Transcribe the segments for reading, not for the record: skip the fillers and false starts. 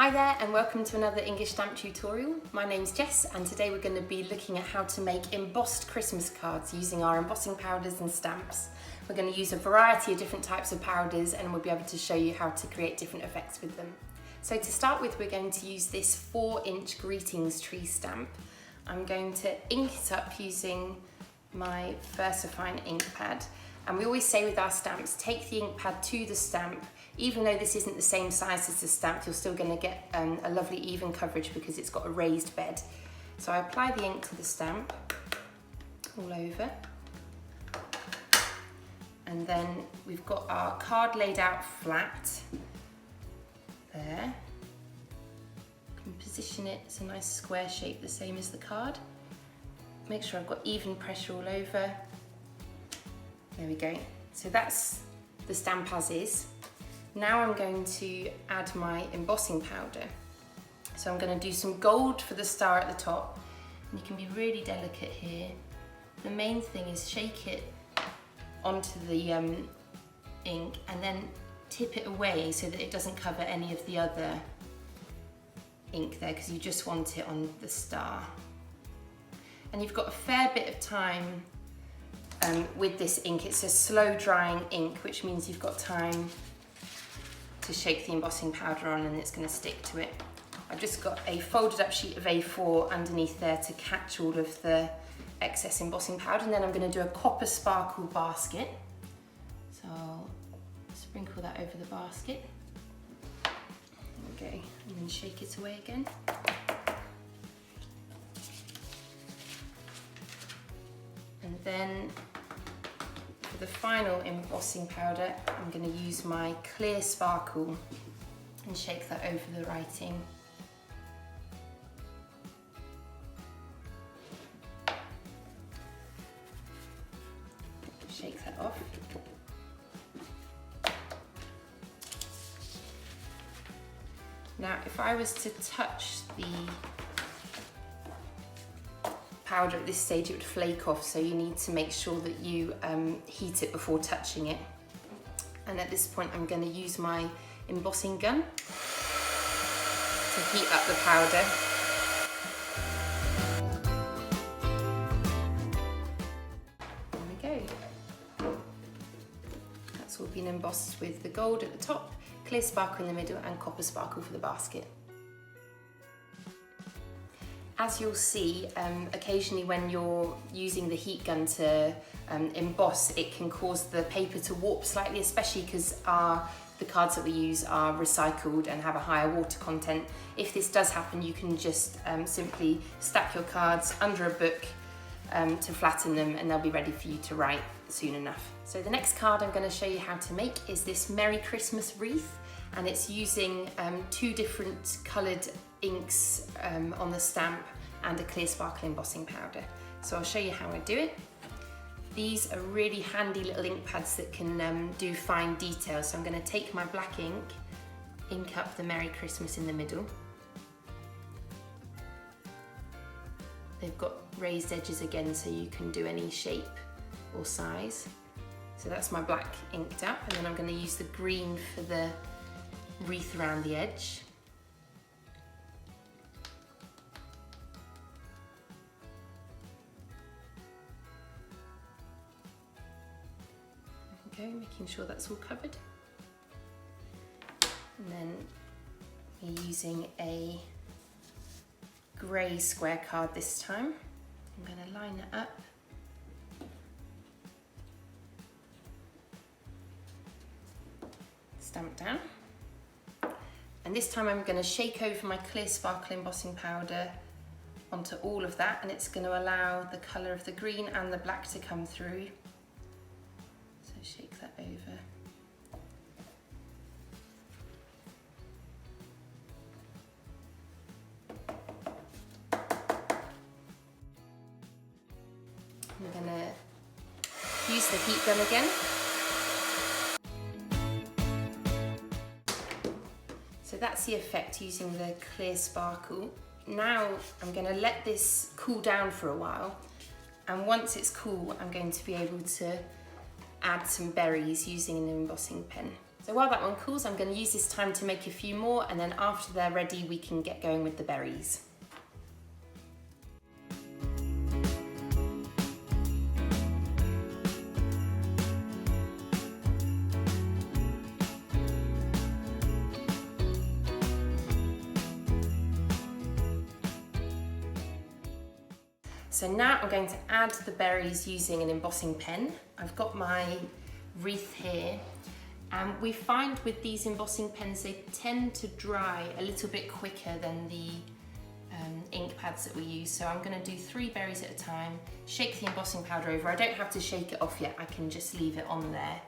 Hi there and welcome to another English stamp tutorial. My name's Jess and today we're going to be looking at how to make embossed Christmas cards using our embossing powders and stamps. We're going to use a variety of different types of powders and we'll be able to show you how to create different effects with them. So to start with, we're going to use this 4-inch greetings tree stamp. I'm going to ink it up using my VersaFine ink pad. And we always say with our stamps, take the ink pad to the stamp. Even though this isn't the same size as the stamp, you're still going to get a lovely even coverage because it's got a raised bed. So I apply the ink to the stamp all over. And then we've got our card laid out flat there. You can position it, it's a nice square shape, the same as the card. Make sure I've got even pressure all over. There we go. So that's the stamp as is. Now I'm going to add my embossing powder. So I'm going to do some gold for the star at the top. And you can be really delicate here. The main thing is shake it onto the ink and then tip it away so that it doesn't cover any of the other ink there, because you just want it on the star. And you've got a fair bit of time with this ink. It's a slow drying ink, which means you've got time to shake the embossing powder on and it's going to stick to it. I've just got a folded up sheet of A4 underneath there to catch all of the excess embossing powder, and then I'm going to do a copper sparkle basket. So I'll sprinkle that over the basket. There we go, and then shake it away again. And then for the final embossing powder, I'm going to use my clear sparkle and shake that over the writing. Shake that off. Now, if I was to touch the powder at this stage, it would flake off, so you need to make sure that you heat it before touching it. And at this point I'm going to use my embossing gun to heat up the powder. There we go. That's all been embossed with the gold at the top, clear sparkle in the middle and copper sparkle for the basket. As you'll see, occasionally when you're using the heat gun to emboss, it can cause the paper to warp slightly, especially because the cards that we use are recycled and have a higher water content. If this does happen, you can just simply stack your cards under a book to flatten them, and they'll be ready for you to write soon enough. So the next card I'm going to show you how to make is this Merry Christmas wreath, and it's using 2 different coloured inks on the stamp and a clear sparkle embossing powder. So I'll show you how I do it. These are really handy little ink pads that can do fine details. So I'm going to take my black ink up the Merry Christmas in the middle. They've got raised edges again, so you can do any shape or size. So that's my black inked up, and then I'm going to use the green for the wreath around the edge. There we go, making sure that's all covered. And then we're using a grey square card this time. I'm going to line it up. Stamp down. And this time I'm going to shake over my clear sparkle embossing powder onto all of that, and it's going to allow the colour of the green and the black to come through. So shake that over. I'm going to use the heat gun again. So that's the effect using the clear sparkle. Now I'm going to let this cool down for a while, and once it's cool I'm going to be able to add some berries using an embossing pen. So while that one cools, I'm going to use this time to make a few more, and then after they're ready, we can get going with the berries. So now I'm going to add the berries using an embossing pen. I've got my wreath here, and we find with these embossing pens they tend to dry a little bit quicker than the ink pads that we use. So I'm going to do 3 berries at a time, shake the embossing powder over. I don't have to shake it off yet, I can just leave it on there.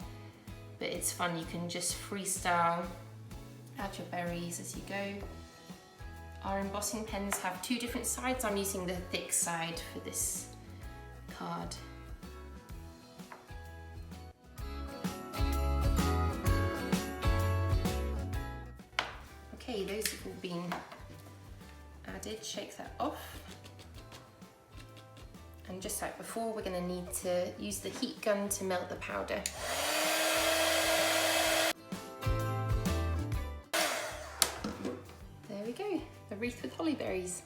But it's fun, you can just freestyle, add your berries as you go. Our embossing pens have 2 different sides. I'm using the thick side for this card. Okay, those have all been added. Shake that off. And just like before, we're going to need to use the heat gun to melt the powder. There we go. A wreath with holly berries.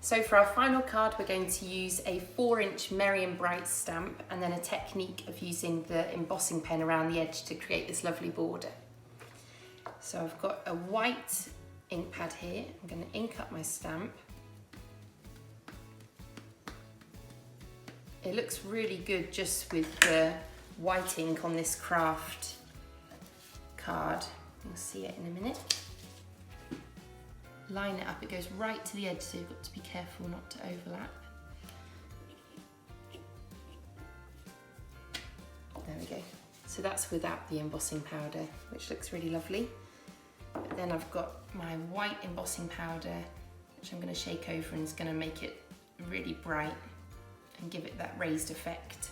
So for our final card, we're going to use a 4-inch Merry and Bright stamp, and then a technique of using the embossing pen around the edge to create this lovely border. So I've got a white ink pad here. I'm going to ink up my stamp. It looks really good just with the white ink on this craft card. You'll see it in a minute. Line it up, it goes right to the edge, so you've got to be careful not to overlap. There we go. So that's without the embossing powder, which looks really lovely. But then I've got my white embossing powder, which I'm going to shake over, and it's going to make it really bright and give it that raised effect.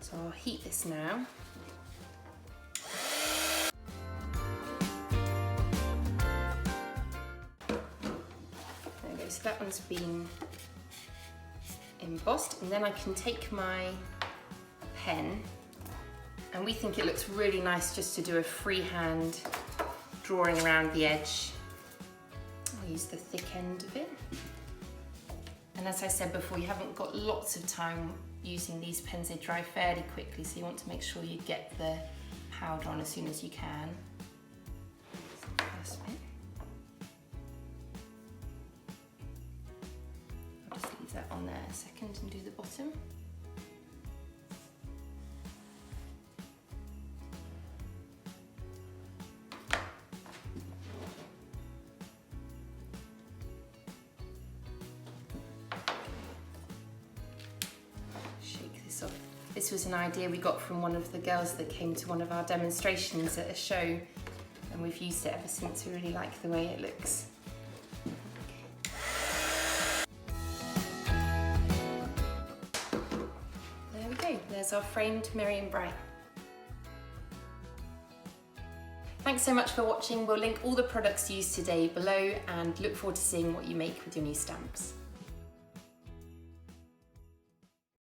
So I'll heat this now. There we go, so that one's been embossed, and then I can take my pen, and we think it looks really nice just to do a freehand drawing around the edge. I'll use the thick end of it. And as I said before, you haven't got lots of time using these pens, they dry fairly quickly, so you want to make sure you get the powder on as soon as you can. First bit. I'll just leave that on there a second and do the bottom. This was an idea we got from one of the girls that came to one of our demonstrations at a show, and we've used it ever since. We really like the way it looks. There we go, there's our framed Merry and Bright. Thanks so much for watching. We'll link all the products used today below, and look forward to seeing what you make with your new stamps.